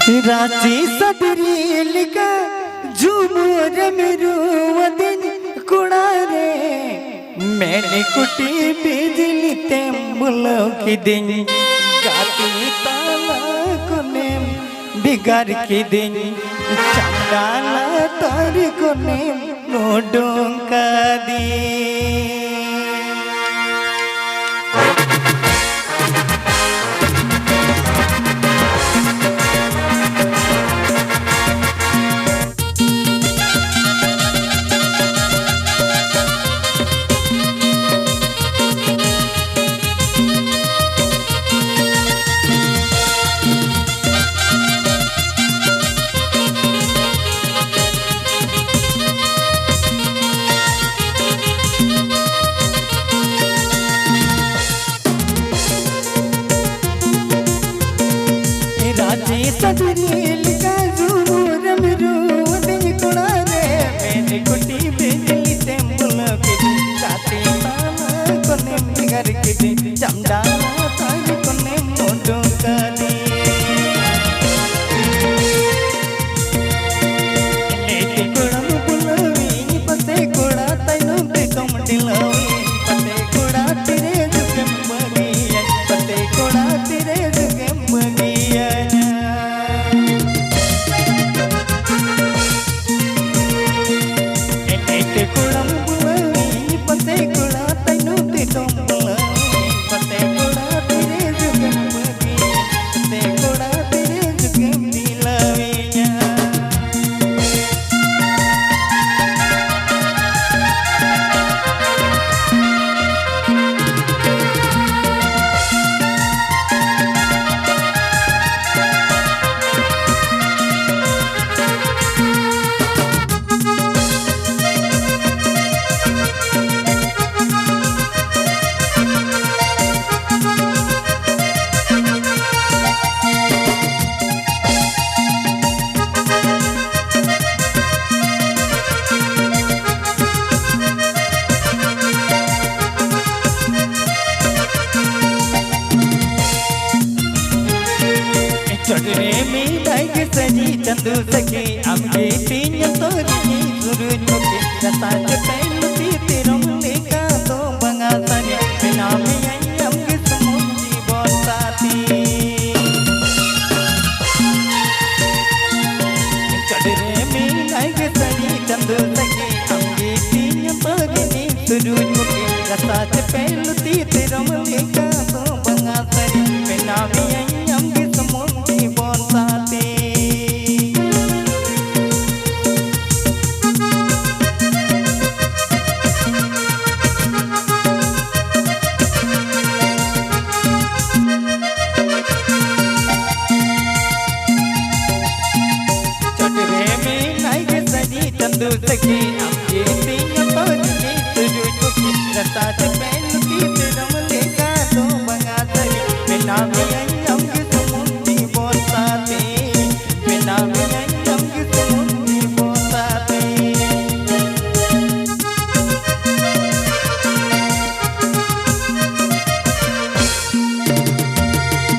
रांची सदरील का झूमर मेरू वदन कुड़ारे मैंने कुटी बिजली तेंबुलो की दिन गाती ताला कोने बिगाड़ की दिन चंदाला तारी कोने नोडों का दिन सदरील का झूमर मेरू वदन कुड़ारे मैंने कुटी बिजली तेंबुलो की गाती ताला कोने बिगाड़ की दिन चंदाला तारी कोने नोडों का दिन नेटी कुड़म बुलवी पते कुड़ा तैनो बेकम दिलवी पते कुड़ा तेरे जुगे मगिया पते कुड़ा तेरे जुगे मगिया चढ़ने में दाग सजी चंदू सके अम्बे तीन तोरी सूरज मुके रसा चपैलती तेरम लेका तो बंगा सने बिना में अयम के समुद्री बोलती चढ़ने में दाग सजी चंदू सके अम्बे तीन तोरी सूरज मुके रसा चपैलती तेरम लेका तो बंगा सने बिना में